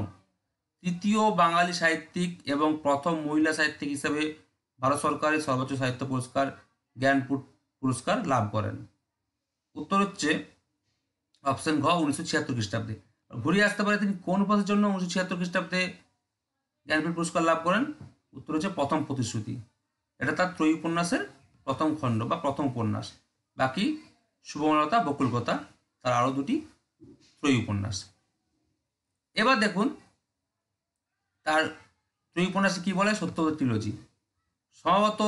তৃতীয় বাঙালি সাহিত্যিক এবং প্রথম মহিলা সাহিত্যিক হিসেবে ভারত সরকারের সর্বোচ্চ সাহিত্য পুরস্কার জ্ঞানপীঠ পুরস্কার লাভ করেন। উত্তর হচ্ছে অপশন ঘ 1976 খ্রিস্টাব্দে। ঘুরিয়ে আসতে পারে তিনি কোন উপাধির জন্য 1976 খ্রিস্টাব্দে জ্ঞানপীঠ পুরস্কার লাভ করেন? উত্তর হচ্ছে প্রথম প্রতিশ্রুতি। এটা তার ত্রয়ী উপন্যাসের প্রথম খণ্ড বা প্রথম উপন্যাস। বাকি শুভমলতা, বকুলকথা তার আরও দুটি ত্রয়ী উপন্যাস। এবার দেখুন তার ত্রয়ী উপন্যাসে কী বলে, সত্যবতী ট্রিলজি। সম্ভবত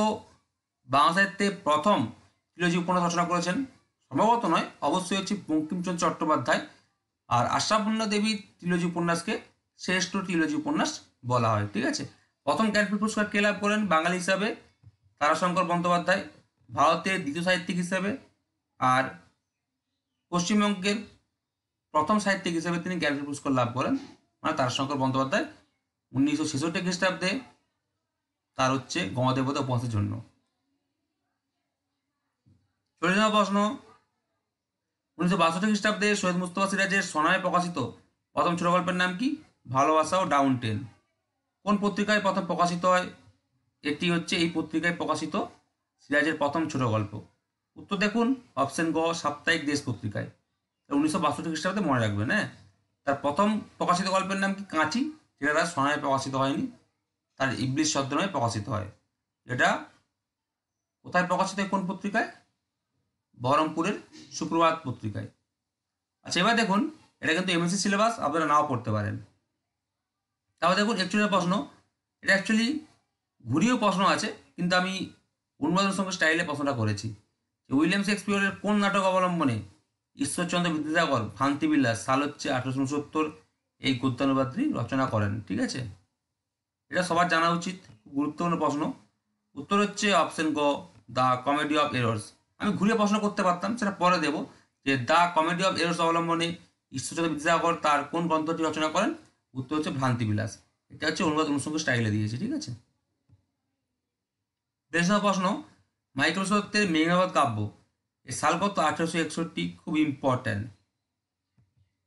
বাংলা সাহিত্যে প্রথম ট্রিলজি উপন্যাস রচনা করেছেন, সম্ভবত নয়, অবশ্যই হচ্ছে বঙ্কিমচন্দ্র চট্টোপাধ্যায়। আর আশাপূর্ণা দেবীর ট্রিলজি উপন্যাসকে শ্রেষ্ঠ ট্রিলজি উপন্যাস বলা হয়। ঠিক আছে, প্রথম জ্ঞানপীঠ পুরস্কার কে লাভ করেন বাঙালি হিসাবে? তারাশঙ্কর বন্দ্যোপাধ্যায়, ভারতের দ্বিতীয় সাহিত্যিক হিসাবে। আর পশ্চিমবঙ্গের প্রথম সাহিত্যিক হিসেবে তিনি জ্ঞানপীঠ পুরস্কার লাভ করেন, মানে তারাশঙ্কর বন্দ্যোপাধ্যায় 1966 খ্রিস্টাব্দে তার হচ্ছে গণদেবতা উপন্যাসের জন্য। চলে যাওয়া প্রশ্ন, 1962 খ্রিস্টাব্দে সৈয়দ মুস্তফা সিরাজের সোনায় প্রকাশিত প্রথম ছোট গল্পের নাম কি? ভালোবাসা ও ডাউন টেন। কোন পত্রিকায় প্রথম প্রকাশিত হয়? এটি হচ্ছে এই পত্রিকায় প্রকাশিত সিরাজের প্রথম ছোট গল্প। উত্তর দেখুন অপশন গ সাপ্তাহিক দেশ পত্রিকায়। 1962 খ্রিস্টাব্দে মনে রাখবেন। হ্যাঁ, তার প্রথম প্রকাশিত গল্পের নাম কি? কাঁচি, যেটা তার সোনায় প্রকাশিত হয়নি, তার ইবলিশ ছদ্মনামে প্রকাশিত হয়। এটা কোথায় প্রকাশিত হয়, কোন পত্রিকায়? বহরমপুরের সুপ্রভাত পত্রিকায়। আচ্ছা, এবার দেখুন এটা কিন্তু এমএসসি সিলেবাস, আপনারা নাও পড়তে পারেন। তাহলে দেখুন অ্যাকচুয়ালি প্রশ্ন, এটা অ্যাকচুয়ালি ঘুরিয়েও প্রশ্ন আছে, কিন্তু আমি উন্মাদনের সঙ্গে স্টাইলে প্রশ্নটা করেছি। উইলিয়াম শেক্সপিয়রের কোন নাটক অবলম্বনে ঈশ্বরচন্দ্র বিদ্যাসাগর ভ্রান্তিবিলাস সাল হচ্ছে 1869 এই গদ্যানুবাদটি রচনা করেন? ঠিক আছে, এটা সবার জানা উচিত, গুরুত্বপূর্ণ প্রশ্ন। উত্তর হচ্ছে অপশন গ দ্য কমেডি অফ এরর্স। আমি ঘুরিয়ে প্রশ্ন করতে পারতাম, সেটা পরে দেবো, যে দ্য কমেডি অফ এরর্স অবলম্বনে ঈশ্বরচন্দ্র বিদ্যাসাগর তার কোন গ্রন্থটি রচনা করেন? উত্তর হচ্ছে ভ্রান্তিবিলাস। এটা হচ্ছে অনুবাদ অনুষঙ্গ স্টাইলে দিয়েছে। ঠিক আছে, বেশ প্রশ্ন, মাইকেল সত্যের মেঘনাবাদ কাব্য এর সাল কত? 1861। খুব ইম্পর্ট্যান্ট।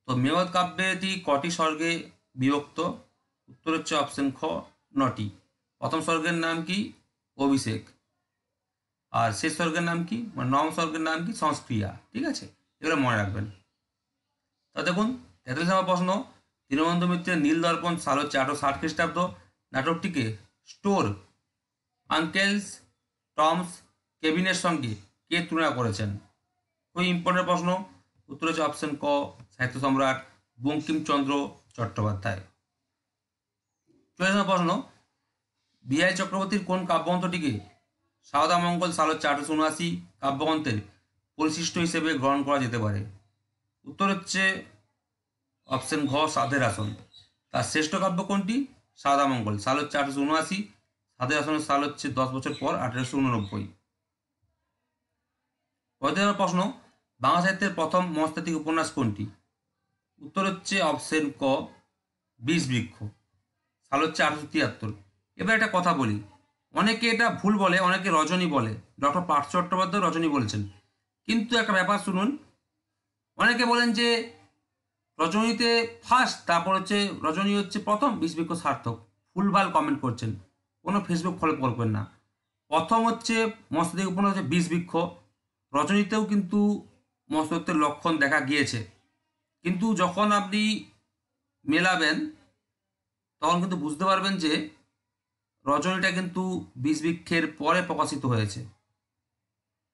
তো মেঘনাবাদ কাব্যটি কটি স্বর্গে বিভক্ত? উত্তর হচ্ছে অপশন খ 9টি। প্রথম স্বর্গের নাম কি? অভিষেক। আর শেষ স্বর্গের নাম কি, মানে নবম স্বর্গের নাম কি? সংস্ক্রিয়া। ঠিক আছে, এগুলো মনে রাখবেন। তা দেখুন 43 নম্বর প্রশ্ন, দীনবন্ধু মিত্রের নীল দর্পণ সাল হচ্ছে 1860 খ্রিস্টাব্দ। নাটকটিকে স্টোর, আঙ্কেলস, টমস, কেবিনের সঙ্গে কে তুলনা করেছেন? খুবই ইম্পর্টেন্ট প্রশ্ন। উত্তর হচ্ছে অপশন ক সাহিত্য সম্রাট বঙ্কিমচন্দ্র চট্টোপাধ্যায়। 44 নম্বর প্রশ্ন, বিহারী চক্রবর্তীর কোন কাব্যগ্রন্থটিকে সারদা মঙ্গল সাল হচ্ছে 1879 কাব্যগ্রন্থের পরিশিষ্ট হিসেবে গ্রহণ করা যেতে পারে? উত্তর হচ্ছে অপশন ঘ সাধের আসন। তার শ্রেষ্ঠ কাব্য কোনটি? সারদা মঙ্গল সাল হচ্ছে 1879, সাধের আসনের সাল হচ্ছে 10 বছর পর 1889। 45 প্রশ্ন, বাংলা সাহিত্যের প্রথম মনস্তাত্ত্বিক উপন্যাস কোনটি? উত্তর হচ্ছে অপশন ক বিষবৃক্ষ, সাল হচ্ছে 1873। এবার একটা কথা বলি, অনেকে এটা ভুল বলে, অনেকে রজনী বলে, ডক্টর পার্থ চট্টোপাধ্যায় রজনী বলেছেন, কিন্তু একটা ব্যাপার শুনুন, অনেকে বলেন যে রজনীতে ফার্স্ট, তারপর হচ্ছে রজনী হচ্ছে প্রথম, বিষবৃক্ষ সার্থক। ভুলভাল কমেন্ট করছেন, কোনো ফেসবুক ফলো করবেন না। প্রথম হচ্ছে মনস্তাত্ত্বিক উপন্যাস হচ্ছে বিষবৃক্ষ, রজনীতেও কিন্তু মনস্তত্ত্বের লক্ষণ দেখা গিয়েছে, কিন্তু যখন আপনি মেলাবেন তখন কিন্তু বুঝতে পারবেন যে রজনীটা কিন্তু বিষবৃক্ষের পরে প্রকাশিত হয়েছে।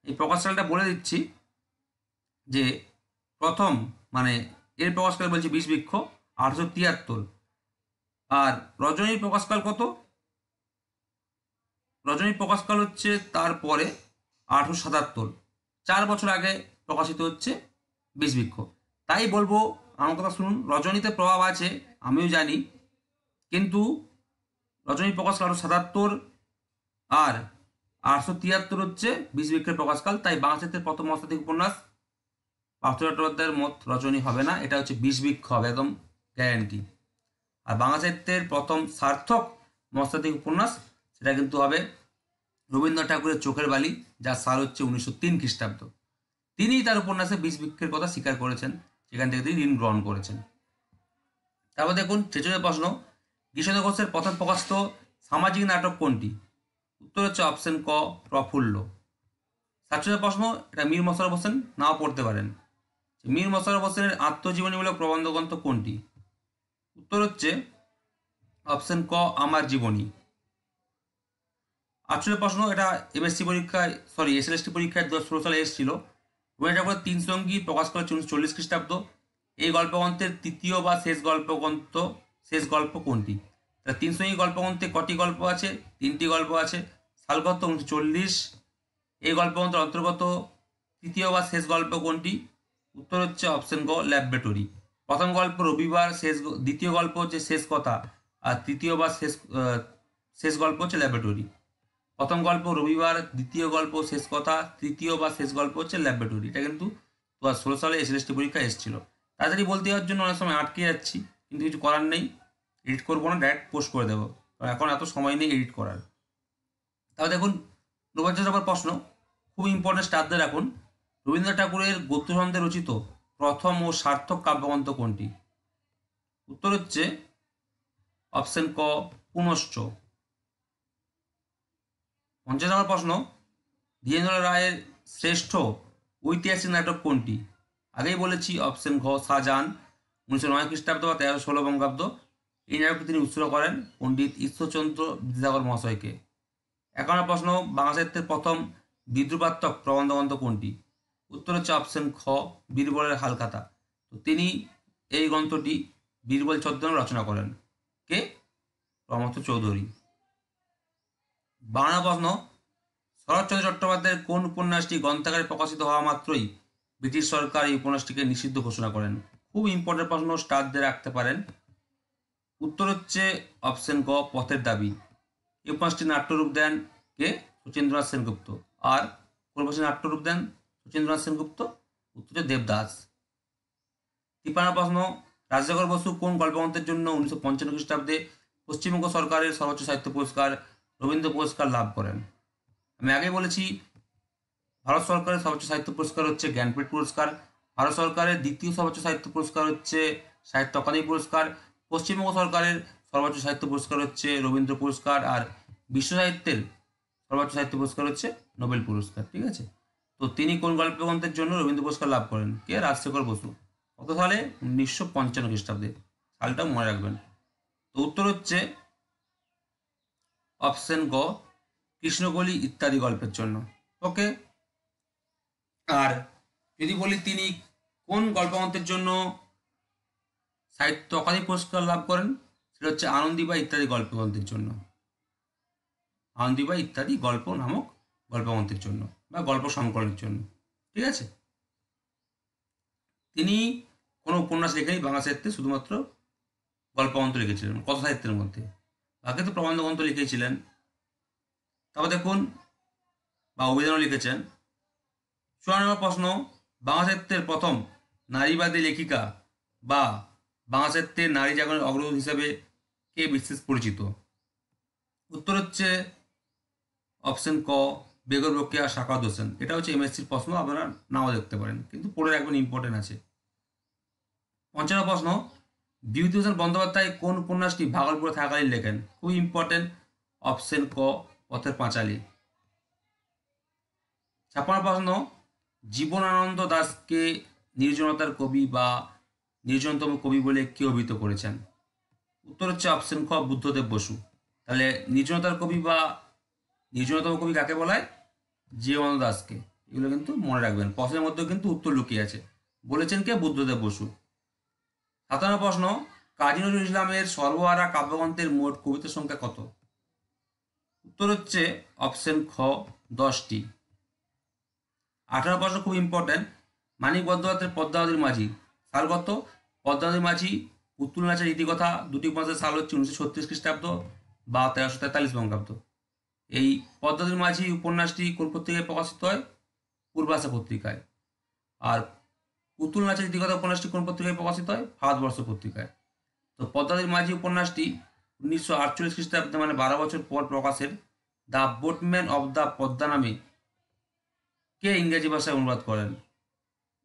এই প্রকাশকালটা বলে দিচ্ছি, যে প্রথম মানে এর প্রকাশকাল বলছি বিষবৃক্ষ 1873, আর রজনীর প্রকাশকাল কত? রজনীর প্রকাশকাল হচ্ছে তারপরে 1877, 4 বছর আগে প্রকাশিত হচ্ছে বিষবৃক্ষ। তাই বলবো, আমার কথা শুনুন, রজনীতে প্রভাব আছে আমিও জানি, কিন্তু রজনীর প্রকাশকাল 1877 আর 1873 হচ্ছে বিষবৃক্ষের প্রকাশকাল। তাই বাংলা সাহিত্যের প্রথম মনস্তাত্ত্বিক উপন্যাস পার্থ চট্টোপাধ্যায়ের মত রচনী হবে না, এটা হচ্ছে বিষবৃক্ষ হবে, একদম গ্যারেন্টি। আর বাংলা সাহিত্যের প্রথম সার্থক মনস্তাত্ত্বিক উপন্যাস সেটা কিন্তু হবে রবীন্দ্রনাথ ঠাকুরের চোখের বালি, যার সাল হচ্ছে 1903 খ্রিস্টাব্দ। তিনি তার উপন্যাসে বিষবৃক্ষের কথা স্বীকার করেছেন, সেখান থেকে তিনি ঋণ গ্রহণ করেছেন। তারপর দেখুন 46 প্রশ্ন, কৃষ্ণচন্দ্র ঘোষের প্রথম প্রকাশিত সামাজিক নাটক কোনটি? উত্তর হচ্ছে অপশন ক প্রফুল্ল। 47 প্রশ্ন, এটা মীর মশাররফ হোসেন, নাও পড়তে পারেন। মীর মশাররফ হোসেনের আত্মজীবনীমূলক প্রবন্ধ গ্রন্থ কোনটি? উত্তর হচ্ছে অপশন ক আমার জীবনী। 48 প্রশ্ন, এটা এমএসসি পরীক্ষায় এসএলএসটি পরীক্ষায় 2016 সালে এসেছিল। রবীন্দ্রনাথ ঠাকুরের 3 সঙ্গী প্রকাশ করেছে 1940 খ্রিস্টাব্দ। এই গল্পগ্রন্থের তৃতীয় বা শেষ গল্প কোনটি? 3 সঙ্গী গল্পগ্রন্থে কটি গল্প আছে? 3টি গল্প আছে। সালগত 1940। এই গল্পগ্রন্থের অন্তর্গত তৃতীয় বা শেষ গল্প কোনটি? উত্তর হচ্ছে অপশন গ ল্যাবরেটরি। প্রথম গল্প রবিবার, দ্বিতীয় গল্প হচ্ছে শেষ কথা, আর তৃতীয় বা শেষ গল্প হচ্ছে ল্যাবরেটরি। প্রথম গল্প রবিবার, দ্বিতীয় গল্প শেষ কথা, তৃতীয় বা শেষ গল্প হচ্ছে ল্যাবরেটরি। এটা কিন্তু 2016 সালে এসএলএসটি পরীক্ষা এসেছিল। তাড়াতাড়ি বলতে যাওয়ার জন্য অনেক সময় আটকে যাচ্ছি, কিন্তু কিছু করার নেই, এডিট করবো না, ডাইরেক্ট পোস্ট করে দেবো, কারণ এখন এত সময় নেই এডিট করার। তাহলে দেখুন 49 নম্বর প্রশ্ন, খুব ইম্পর্টেন্ট, স্টারদের রাখুন। রবীন্দ্রনাথ ঠাকুরের গদ্যছন্দে রচিত প্রথম ও সার্থক কাব্যগ্রন্থ কোনটি? উত্তর হচ্ছে অপশন ক পুনশ্চ। 50 নম্বর প্রশ্ন, ধীরেন্দ্র রায়ের শ্রেষ্ঠ ঐতিহাসিক নাটক কোনটি? আগেই বলেছি অপশন ঘ শাহজাহান, 1909 খ্রিস্টাব্দ বা 1316 বঙ্গাব্দ। এই নাটকটি তিনি উৎসর্গ করেন পণ্ডিত ঈশ্বরচন্দ্র বিদ্যাসাগর মহাশয়কে। 51 প্রশ্ন, বাংলা সাহিত্যের প্রথম বিদ্রুপাত্মক প্রবন্ধগ্রন্থ কোনটি? উত্তর হচ্ছে অপশন খ বীরবলের হালখাতা। তো তিনি এই গ্রন্থটি বীরবল ছদ্মনামে রচনা করেন। কে? প্রমথ চৌধুরী। 52 প্রশ্ন, শরৎচন্দ্র চট্টোপাধ্যায়ের কোন উপন্যাসটি গ্রন্থাগারে প্রকাশিত হওয়া মাত্রই ব্রিটিশ সরকার এই উপন্যাসটিকে নিষিদ্ধ ঘোষণা করেন? খুব ইম্পর্টেন্ট প্রশ্ন, স্টার দিয়ে রাখতে পারেন। উত্তর হচ্ছে অপশন গ পথের দাবি। এই উপন্যাসটি নাট্যরূপ দেন কে? শচীন্দ্রনাথ সেনগুপ্ত। আর কোন উপন্যাসটি নাট্যরূপ দেন শচীন্দ্রনাথ সেনগুপ্ত? উত্তর হচ্ছে দেবদাস। 53 প্রশ্ন, রাজশেখর বসু কোন গল্পগ্রন্থের জন্য 1955 খ্রিস্টাব্দে পশ্চিমবঙ্গ সরকারের সর্বোচ্চ সাহিত্য পুরস্কার রবীন্দ্র পুরস্কার লাভ করেন? আমি আগে বলেছি ভারত সরকারের সর্বোচ্চ সাহিত্য পুরস্কার হচ্ছে জ্ঞানপীঠ পুরস্কার, ভারত সরকারের দ্বিতীয় সর্বোচ্চ সাহিত্য পুরস্কার হচ্ছে সাহিত্য অকাদেমি পুরস্কার, পশ্চিমবঙ্গ সরকারের সর্বোচ্চ সাহিত্য পুরস্কার হচ্ছে রবীন্দ্র পুরস্কার, আর বিশ্ব সাহিত্যের সর্বোচ্চ সাহিত্য পুরস্কার হচ্ছে নোবেল পুরস্কার। ঠিক আছে, তো তিনি কোন গল্পগ্রন্থের জন্য রবীন্দ্র পুরস্কার লাভ করেন? কে? রাজশেখর বসু। কত সালে? 1955 খ্রিস্টাব্দে। সালটা মনে রাখবেন। তো উত্তর হচ্ছে অপশন গ কৃষ্ণকলি ইত্যাদি গল্পের জন্য। ওকে, আর যদি বলি তিনি কোন গল্পগ্রন্থের জন্য সাহিত্য অকাদেমি পুরস্কার লাভ করেন, সেটা হচ্ছে আনন্দীবাই ইত্যাদি গল্পগ্রন্থের জন্য। আনন্দীবাই ইত্যাদি গল্প নামক গল্পগ্রন্থের জন্য বা গল্প সংকলনের জন্য। ঠিক আছে, তিনি কোনো উপন্যাস লেখেনি বাংলা সাহিত্যে, শুধুমাত্র গল্পগ্রন্থ লিখেছিলেন কথা সাহিত্যের মধ্যে, বাকি তো প্রবন্ধ গ্রন্থ লিখেছিলেন। তারপর দেখুন বা অভিধানও লিখেছেন। 54 নম্বর প্রশ্ন, বাংলা সাহিত্যের প্রথম নারীবাদী লেখিকা বা বাংলা সাহিত্যের নারী জাগরণের অগ্রদূত হিসেবে কে বিশেষ পরিচিত? উত্তর হচ্ছে অপশন ক বেগম রোকেয়া সাখাওয়াত হোসেন। এটা হচ্ছে এমএসসির প্রশ্ন, আপনারা নাও দেখতে পারেন, কিন্তু পড়ে রাখবেন, ইম্পর্টেন্ট আছে। 55 প্রশ্ন, বিভূতিভূষণ বন্দ্যোপাধ্যায় কোন উপন্যাসটি ভাগলপুরে থাকাকালীন লেখেন? খুব ইম্পর্টেন্ট, অপশন ক পথের পাঁচালী। 56 প্রশ্ন, জীবনানন্দ দাশকে নির্জনতার কবি বা নির্জনতম কবি বলে কে অভিহিত করেছেন? উত্তর হচ্ছে অপশন খ বুদ্ধদেব বসু। তাহলে নির্জনতার কবি বা নির্জনতম কবি কাকে বলা হয়? জীবনানন্দ দাশকে। এগুলো কিন্তু মনে রাখবেন, প্রশ্নের মধ্যেও কিন্তু উত্তর লুকিয়ে আছে। বলেছেন কে? বুদ্ধদেব বসু। 57 প্রশ্ন, কাজী নজরুল ইসলামের সর্বহারা কাব্যগ্রন্থের মোট কবিতার সংখ্যা কত? উত্তর হচ্ছে অপশন খ 10টি। 18 প্রশ্ন খুব ইম্পর্টেন্ট, মানিক বন্দ্যোপাধ্যায়ের পদ্মাবতীর মাঝি সাল কত? পদ্মাবতীর মাঝি পুতুল নাচের ইতিকথা দুটি উপন্যাসের সাল হচ্ছে 1936 খ্রিস্টাব্দ বা 1343 বঙ্গাব্দ। এই পদ্মাবতীর মাঝি উপন্যাসটি কোন পত্রিকায় প্রকাশিত হয়? পূর্বাশা পত্রিকায়। আর পুতুল নাচের ইতিকথা উপন্যাসটি কোন পত্রিকায় প্রকাশিত হয়? ভারতবর্ষ পত্রিকায়। তো পদ্মাবতী মাঝি উপন্যাসটি 1948 খ্রিস্টাব্দে মানে 12 বছর পর প্রকাশের the boatman of the Padma নামে কে ইংরেজি ভাষায় অনুবাদ করেন?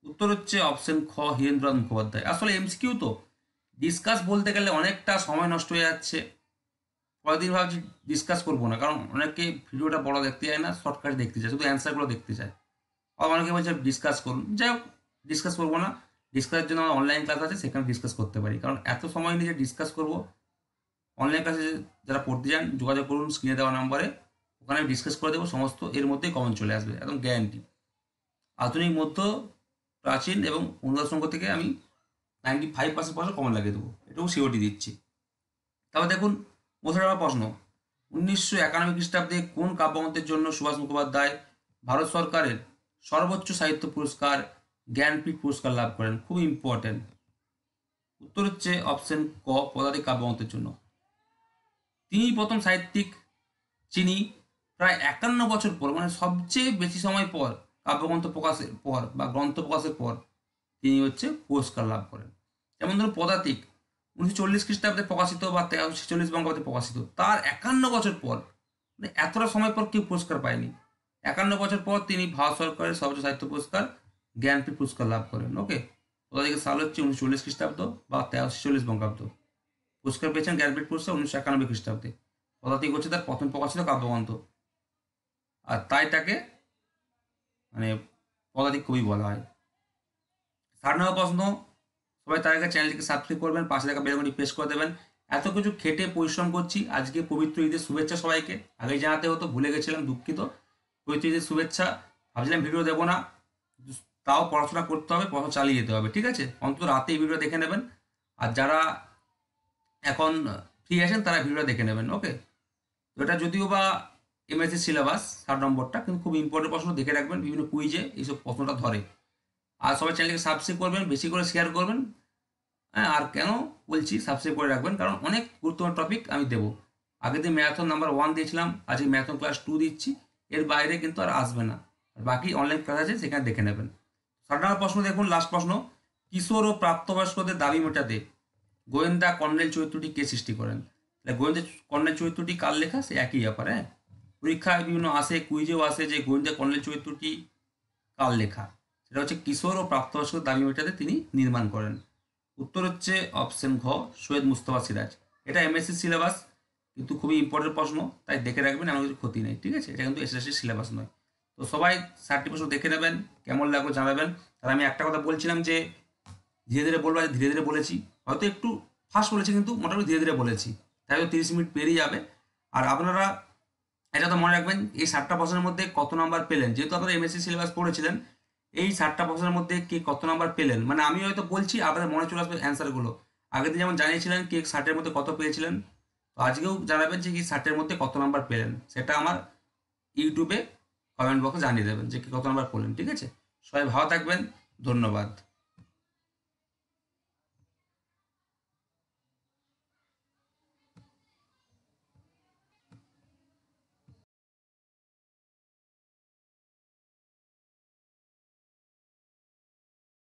উত্তর হচ্ছে অপশন খ হীরেন্দ্রনাথ মুখোপাধ্যায়। আসলে এমসিকিউ তো ডিসকাস বলতে গেলে অনেকটা সময় নষ্ট হয়ে যাচ্ছে, পরের দিন ভাবছি ডিসকাস করবো না, কারণ অনেকে ভিডিওটা বড় দেখতে চায় না, শর্টকাট দেখতে চায়, শুধু অ্যান্সারগুলো দেখতে চায়। আর অনেকে বলছে ডিসকাস করুন, যাই হোক ডিসকাস করবো না। ডিসকাসের জন্য আমার অনলাইন ক্লাস আছে, সেখানে ডিসকাস করতে পারি, কারণ এত সময় নিয়ে যে ডিসকাস করবো। অনলাইন ক্লাসে যারা পড়তে চান যোগাযোগ করুন স্ক্রিনে দেওয়া নাম্বারে, ওখানে আমি ডিসকাস করে দেবো সমস্ত, এর মধ্যেই কমন চলে আসবে একদম গ্যারান্টি। আধুনিক মধ্য প্রাচীন এবং অনুবাদ সংখ্যা থেকে আমি 95% প্রশ্ন কমন লাগিয়ে দেবো, এটাও সিওটি দিচ্ছি। তারপর দেখুন 35 নম্বর প্রশ্ন, 1991 খ্রিস্টাব্দে কোন কাব্যগ্রন্থের জন্য সুভাষ মুখোপাধ্যায় ভারত সরকারের সর্বোচ্চ সাহিত্য পুরস্কার জ্ঞানপীঠ পুরস্কার লাভ করেন? খুব ইম্পর্টেন্ট। উত্তর হচ্ছে অপশন ক পদাতিক কাব্যগ্রন্থের জন্য। তিনি প্রথম সাহিত্যিক যিনি প্রায় 51 বছর পর, মানে সবচেয়ে বেশি সময় পর কাব্যগ্রন্থ প্রকাশের পর বা গ্রন্থ প্রকাশের পর তিনি হচ্ছে পুরস্কার লাভ করেন। যেমন ধরুন পদাতিক 1940 খ্রিস্টাব্দে প্রকাশিত বা 1346 বঙ্গাব্দে প্রকাশিত, তার 51 বছর পর, মানে এতটা সময় পর কেউ পুরস্কার পায়নি। 51 বছর পর তিনি ভারত সরকারের সর্বোচ্চ সাহিত্য পুরস্কার জ্ঞানপীঠ পুরস্কার লাভ করেন। ওকে, পদাতিকের সাল হচ্ছে 1940 খ্রিস্টাব্দ বা 1346 বঙ্গাব্দ। পুরস্কার পেয়েছেন জ্ঞানপীঠ পুরস্কার 1991 খ্রিস্টাব্দে। পদাতিক হচ্ছে তার প্রথম প্রকাশিত কাব্যগ্রন্থ, আর তাই তাকে মানে পদাতিক কবি বলা হয়। 60 নম্বর প্রশ্ন, সবাই তার আগে চ্যানেলটিকে সাবস্ক্রাইব করবেন, পাশে থাকা বেল আইকনটি প্রেস করে দেবেন। এত কিছু খেটে পরিশ্রম করছি, আজকে পবিত্র ঈদের শুভেচ্ছা সবাইকে। আগে জানাতে হতো, ভুলে গেছিলাম, দুঃখিত। পবিত্র ঈদের শুভেচ্ছা। ভাবছিলাম ভিডিও দেবো না, তাও পড়াশোনা করতে হবে, পড়াশোনা চালিয়ে যেতে হবে, ঠিক আছে? অন্তত রাতে এই ভিডিও দেখে নেবেন, আর যারা এখন ফ্রি আছেন তারা ভিডিওটা দেখে নেবেন। ওকে, তো এটা যদিও বা এমএসসি সিলেবাস 60 নম্বরটা, কিন্তু খুব ইম্পর্টেন্ট প্রশ্ন, দেখে রাখবেন, বিভিন্ন কুইজে এইসব প্রশ্নটা ধরে। আর সবাই চ্যানেলকে সাবস্ক্রাইব করবেন, বেশি করে শেয়ার করবেন। হ্যাঁ, আর কেন বলছি সাবস্ক্রাইব করে রাখবেন, কারণ অনেক গুরুত্বপূর্ণ টপিক আমি দেবো। আগের দিন ম্যারাথন নাম্বার 1 দিয়েছিলাম, আজকে ম্যারাথন ক্লাস 2 দিচ্ছি, এর বাইরে কিন্তু আর আসবে না। আর বাকি অনলাইন ক্লাস আছে, সেখানে দেখে নেবেন। 60 নম্বর প্রশ্ন দেখুন, লাস্ট প্রশ্ন, কিশোর ও প্রাপ্তবয়স্কদের দাবি মেটাতে গোয়েন্দা কর্নেল চরিত্রটি কে সৃষ্টি করেন? গোয়েন্দা কর্নেল চরিত্রটি কার লেখা? সে একই ব্যাপার। হ্যাঁ, পরীক্ষায় বিভিন্ন আসে, কুইজেও আসে যে গোয়েন্দা কর্নেল চরিত্রটি কার লেখা। সেটা হচ্ছে কিশোর ও প্রাপ্তবয়স্কদের দাবি মেটাতে তিনি নির্মাণ করেন। উত্তর হচ্ছে অপশন ঘ সৈয়দ মুস্তফা সিরাজ। এটা এমএসসি সিলেবাস, কিন্তু খুবই ইম্পর্টেন্ট প্রশ্ন, তাই দেখে রাখবেন, এমন কিছু ক্ষতি নেই, ঠিক আছে? এটা কিন্তু এসএসসি সিলেবাস নয়। তো সবাই 60টি প্রশ্ন দেখে নেবেন, কেমন লাগবে জানাবেন। আর আমি একটা কথা বলছিলাম যে ধীরে ধীরে বলবো, ধীরে ধীরে বলেছি, হয়তো একটু ফাস্ট বলেছি, কিন্তু মোটামুটি ধীরে ধীরে বলেছি, তাই তো 30 মিনিট পেরিয়ে যাবে। আর আপনারা এটা তো মনে রাখবেন, এই 60টা প্রশ্নের মধ্যে কত নাম্বার পেলেন, যেহেতু আপনারা এমএসসি সিলেবাস পড়েছিলেন, এই 60টা প্রশ্নের মধ্যে কে কত নাম্বার পেলেন, মানে আমি হয়তো বলছি, আপনাদের মনে চলে আসবে অ্যান্সারগুলো। আগের দিন যেমন জানিয়েছিলেন কে 60-এর মধ্যে কত পেয়েছিলেন, তো আজকেও জানাবেন যে কি 60-এর মধ্যে কত নাম্বার পেলেন, সেটা আমার ইউটিউবে কমেন্ট বক্সে জানিয়ে দেবেন যে কি কত নাম্বার পেলেন, ঠিক আছে? সবাই ভালো থাকবেন, ধন্যবাদ।